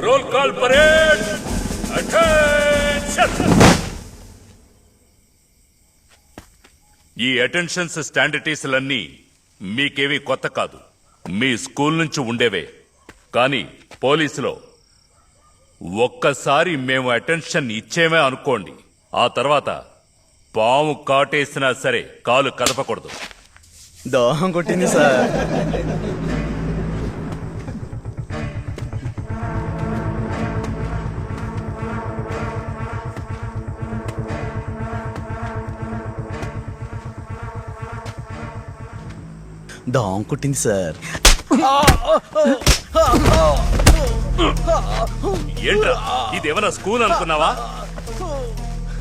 Roll call parade attention. ఈ attentions స్టాండర్టీస్లన్నీ మీకేవి కొత్త కాదు, మీ స్కూల్ నుంచి ఉండేవే. కానీ పోలీసులో ఒక్కసారి మేము అటెన్షన్ ఇచ్చేమే అనుకోండి, ఆ తర్వాత పాము కాటేసినా సరే కాలు కదపకూడదు. దోహం కొట్టింది సార్. దోహం కొట్టింది సార్. ఏంట్రా ఇదేమన్నా స్కూల్ అనుకున్నావా?